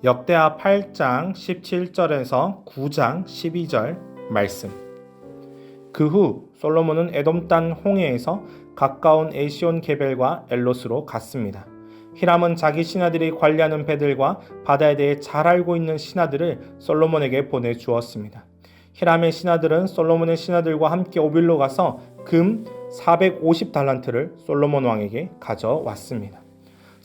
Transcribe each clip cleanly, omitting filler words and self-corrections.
역대하 8장 17절에서 9장 12절 말씀. 그 후 솔로몬은 에돔 땅 홍해에서 가까운 에시온 게벨과 엘롯으로 갔습니다. 히람은 자기 신하들이 관리하는 배들과 바다에 대해 잘 알고 있는 신하들을 솔로몬에게 보내주었습니다. 히람의 신하들은 솔로몬의 신하들과 함께 오빌로 가서 금 450달란트를 솔로몬 왕에게 가져왔습니다.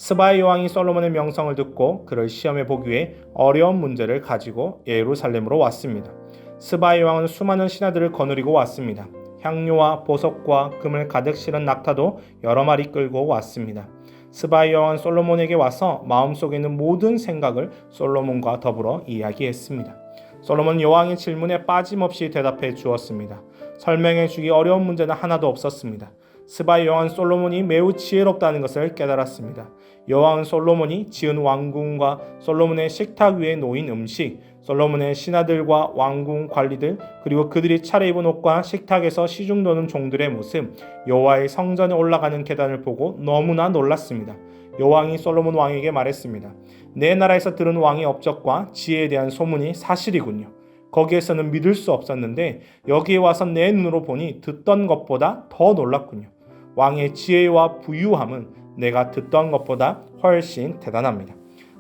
스바의 여왕이 솔로몬의 명성을 듣고 그를 시험해 보기 위해 어려운 문제를 가지고 예루살렘으로 왔습니다. 스바의 여왕은 수많은 신하들을 거느리고 왔습니다. 향료와 보석과 금을 가득 실은 낙타도 여러 마리 끌고 왔습니다. 스바의 여왕은 솔로몬에게 와서 마음속에 있는 모든 생각을 솔로몬과 더불어 이야기했습니다. 솔로몬은 여왕의 질문에 빠짐없이 대답해 주었습니다. 설명해 주기 어려운 문제는 하나도 없었습니다. 스바의 여왕은 솔로몬이 매우 지혜롭다는 것을 깨달았습니다. 여왕은 솔로몬이 지은 왕궁과 솔로몬의 식탁 위에 놓인 음식, 솔로몬의 신하들과 왕궁 관리들, 그리고 그들이 차려입은 옷과 식탁에서 시중 도는 종들의 모습, 여호와의 성전에 올라가는 계단을 보고 너무나 놀랐습니다. 여왕이 솔로몬 왕에게 말했습니다. 내 나라에서 들은 왕의 업적과 지혜에 대한 소문이 사실이군요. 거기에서는 믿을 수 없었는데 여기에 와서 내 눈으로 보니 듣던 것보다 더 놀랐군요. 왕의 지혜와 부유함은 내가 듣던 것보다 훨씬 대단합니다.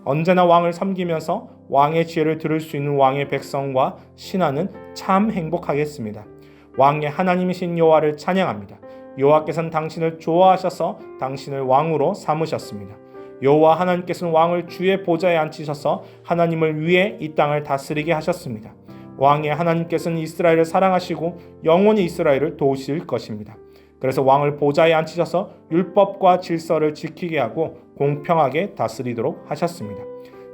언제나 왕을 섬기면서 왕의 지혜를 들을 수 있는 왕의 백성과 신하는 참 행복하겠습니다. 왕의 하나님이신 여호와를 찬양합니다. 여호와께서는 당신을 좋아하셔서 당신을 왕으로 삼으셨습니다. 여호와 하나님께서는 왕을 주의 보좌에 앉히셔서 하나님을 위해 이 땅을 다스리게 하셨습니다. 왕의 하나님께서는 이스라엘을 사랑하시고 영원히 이스라엘을 도우실 것입니다. 그래서 왕을 보좌에 앉히셔서 율법과 질서를 지키게 하고 공평하게 다스리도록 하셨습니다.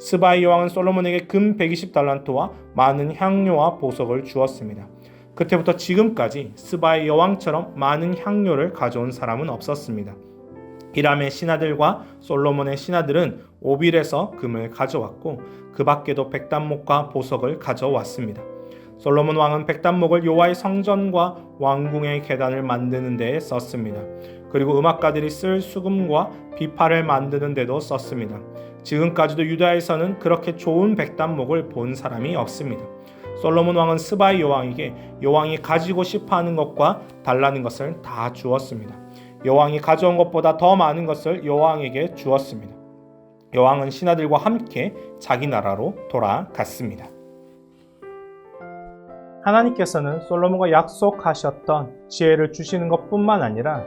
스바의 여왕은 솔로몬에게 금 120달란트와 많은 향료와 보석을 주었습니다. 그때부터 지금까지 스바의 여왕처럼 많은 향료를 가져온 사람은 없었습니다. 히람의 신하들과 솔로몬의 신하들은 오빌에서 금을 가져왔고 그 밖에도 백단목과 보석을 가져왔습니다. 솔로몬 왕은 백단목을 여호와의 성전과 왕궁의 계단을 만드는 데에 썼습니다. 그리고 음악가들이 쓸 수금과 비파를 만드는 데도 썼습니다. 지금까지도 유다에서는 그렇게 좋은 백단목을 본 사람이 없습니다. 솔로몬 왕은 스바의 여왕에게 여왕이 가지고 싶어하는 것과 달라는 것을 다 주었습니다. 여왕이 가져온 것보다 더 많은 것을 여왕에게 주었습니다. 여왕은 신하들과 함께 자기 나라로 돌아갔습니다. 하나님께서는 솔로몬과 약속하셨던 지혜를 주시는 것뿐만 아니라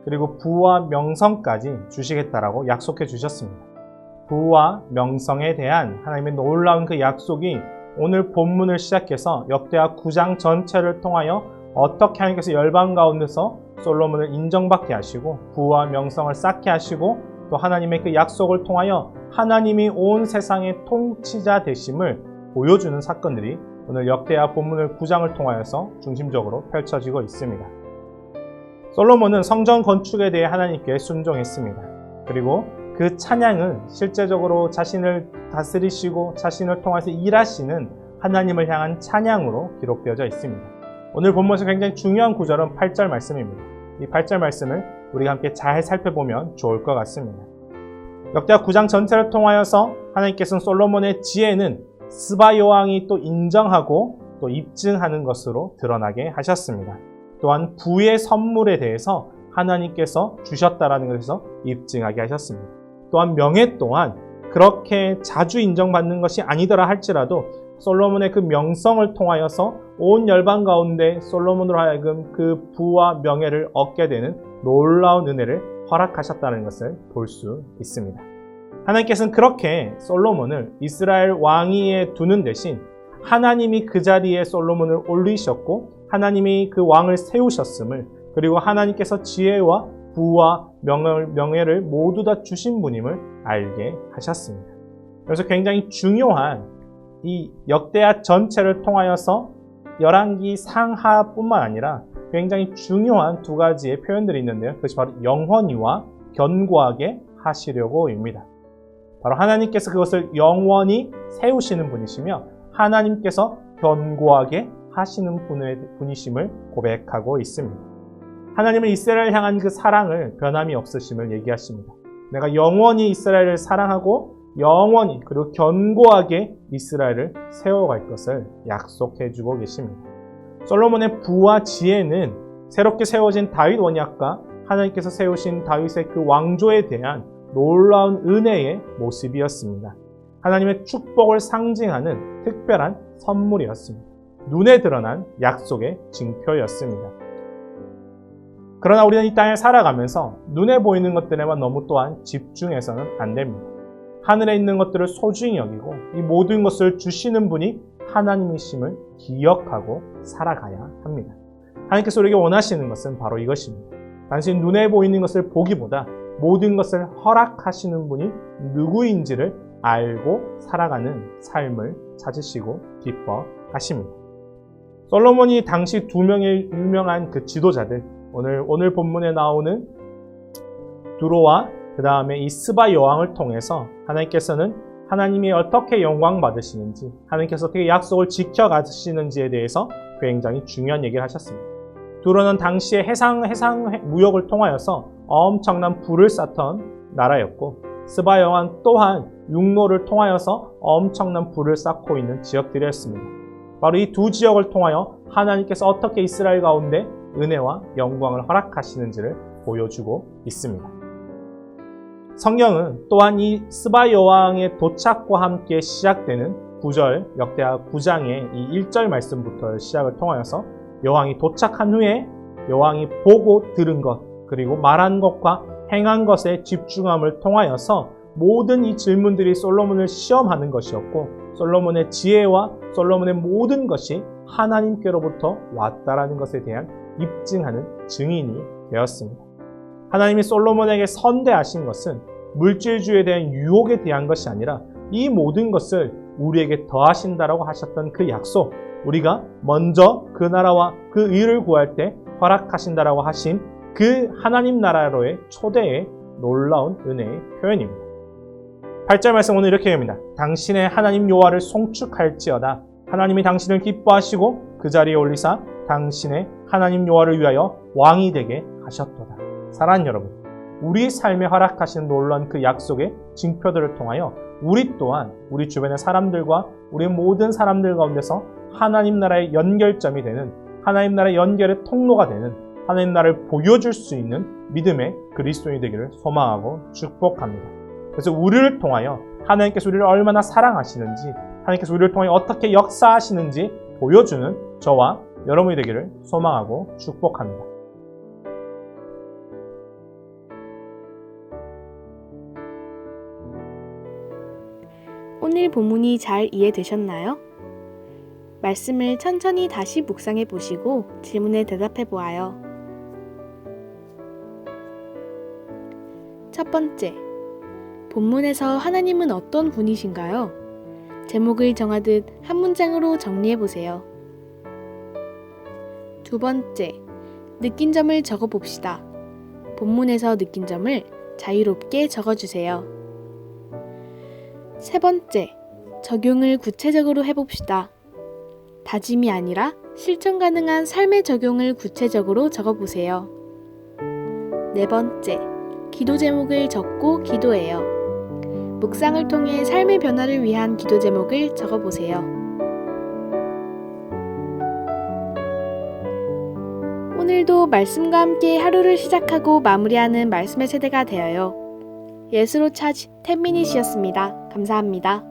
그리고 부와 명성까지 주시겠다라고 약속해 주셨습니다. 부와 명성에 대한 하나님의 놀라운 그 약속이 오늘 본문을 시작해서 역대하 9장 전체를 통하여 어떻게 하나님께서 열방 가운데서 솔로몬을 인정받게 하시고 부와 명성을 쌓게 하시고 또 하나님의 그 약속을 통하여 하나님이 온 세상의 통치자 되심을 보여주는 사건들이 오늘 역대하 본문을 9장을 통하여서 중심적으로 펼쳐지고 있습니다. 솔로몬은 성전 건축에 대해 하나님께 순종했습니다. 그리고 그 찬양은 실제적으로 자신을 다스리시고 자신을 통해서 일하시는 하나님을 향한 찬양으로 기록되어져 있습니다. 오늘 본문에서 굉장히 중요한 구절은 8절 말씀입니다. 이 8절 말씀을 우리가 함께 잘 살펴보면 좋을 것 같습니다. 역대하 9장 전체를 통하여서 하나님께서는 솔로몬의 지혜는 스바 여왕이 또 인정하고 또 입증하는 것으로 드러나게 하셨습니다. 또한 부의 선물에 대해서 하나님께서 주셨다라는 것에서 입증하게 하셨습니다. 또한 명예 또한 그렇게 자주 인정받는 것이 아니더라 할지라도 솔로몬의 그 명성을 통하여서 온 열방 가운데 솔로몬으로 하여금 그 부와 명예를 얻게 되는 놀라운 은혜를 허락하셨다는 것을 볼 수 있습니다. 하나님께서는 그렇게 솔로몬을 이스라엘 왕위에 두는 대신 하나님이 그 자리에 솔로몬을 올리셨고 하나님이 그 왕을 세우셨음을 그리고 하나님께서 지혜와 부와 명예를 모두 다 주신 분임을 알게 하셨습니다. 그래서 굉장히 중요한 이 역대하 전체를 통하여서 열왕기 상하뿐만 아니라 굉장히 중요한 두 가지의 표현들이 있는데요. 그것이 바로 영원히와 견고하게 하시려고입니다. 바로 하나님께서 그것을 영원히 세우시는 분이시며 하나님께서 견고하게 하시는 분이심을 고백하고 있습니다. 하나님은 이스라엘을 향한 그 사랑을 변함이 없으심을 얘기하십니다. 내가 영원히 이스라엘을 사랑하고 영원히 그리고 견고하게 이스라엘을 세워갈 것을 약속해주고 계십니다. 솔로몬의 부와 지혜는 새롭게 세워진 다윗 원약과 하나님께서 세우신 다윗의 그 왕조에 대한 놀라운 은혜의 모습이었습니다. 하나님의 축복을 상징하는 특별한 선물이었습니다. 눈에 드러난 약속의 징표였습니다. 그러나 우리는 이 땅에 살아가면서 눈에 보이는 것들에만 너무 또한 집중해서는 안 됩니다. 하늘에 있는 것들을 소중히 여기고 이 모든 것을 주시는 분이 하나님이심을 기억하고 살아가야 합니다. 하나님께서 우리에게 원하시는 것은 바로 이것입니다. 단순히 눈에 보이는 것을 보기보다 모든 것을 허락하시는 분이 누구인지를 알고 살아가는 삶을 찾으시고 기뻐하십니다. 솔로몬이 당시 두 명의 유명한 그 지도자들, 오늘 본문에 나오는 두로와 그 다음에 이 스바 여왕을 통해서 하나님께서는 하나님이 어떻게 영광 받으시는지, 하나님께서 어떻게 약속을 지켜가시는지에 대해서 굉장히 중요한 얘기를 하셨습니다. 두로는 당시에 해상 무역을 통하여서 엄청난 부를 쌓던 나라였고, 스바 여왕 또한 육로를 통하여서 엄청난 부를 쌓고 있는 지역들이었습니다. 바로 이 두 지역을 통하여 하나님께서 어떻게 이스라엘 가운데 은혜와 영광을 허락하시는지를 보여주고 있습니다. 성경은 또한 이 스바 여왕의 도착과 함께 시작되는 9절 역대하 9장의 이 1절 말씀부터 시작을 통하여서 여왕이 도착한 후에 여왕이 보고 들은 것 그리고 말한 것과 행한 것에 집중함을 통하여서 모든 이 질문들이 솔로몬을 시험하는 것이었고, 솔로몬의 지혜와 솔로몬의 모든 것이 하나님께로부터 왔다라는 것에 대한 입증하는 증인이 되었습니다. 하나님이 솔로몬에게 선대하신 것은 물질주의에 대한 유혹에 대한 것이 아니라 이 모든 것을 우리에게 더하신다라고 하셨던 그 약속, 우리가 먼저 그 나라와 그 의를 구할 때 허락하신다라고 하신 그 하나님 나라로의 초대의 놀라운 은혜의 표현입니다. 8절 말씀 오늘 이렇게 합니다. 당신의 하나님 여호와를 송축할지어다. 하나님이 당신을 기뻐하시고 그 자리에 올리사 당신의 하나님 여호와를 위하여 왕이 되게 하셨도다. 사랑하는 여러분, 우리 삶에 허락하신 놀라운 그 약속의 징표들을 통하여 우리 또한 우리 주변의 사람들과 우리 모든 사람들 가운데서 하나님 나라의 연결점이 되는, 하나님 나라의 연결의 통로가 되는, 하나님 나라를 보여줄 수 있는 믿음의 그리스도인이 되기를 소망하고 축복합니다. 그래서 우리를 통하여 하나님께서 우리를 얼마나 사랑하시는지, 하나님께서 우리를 통하여 어떻게 역사하시는지 보여주는 저와 여러분이 되기를 소망하고 축복합니다. 오늘 본문이 잘 이해되셨나요? 말씀을 천천히 다시 묵상해 보시고 질문에 대답해 보아요. 첫 번째, 본문에서 하나님은 어떤 분이신가요? 제목을 정하듯 한 문장으로 정리해 보세요. 두 번째, 느낀 점을 적어 봅시다. 본문에서 느낀 점을 자유롭게 적어주세요. 세 번째, 적용을 구체적으로 해봅시다. 다짐이 아니라 실천 가능한 삶의 적용을 구체적으로 적어보세요. 네 번째, 기도 제목을 적고 기도해요. 묵상을 통해 삶의 변화를 위한 기도 제목을 적어보세요. 오늘도 말씀과 함께 하루를 시작하고 마무리하는 말씀의 세대가 되어요. 예수로 차지 10미닛이었습니다. 감사합니다.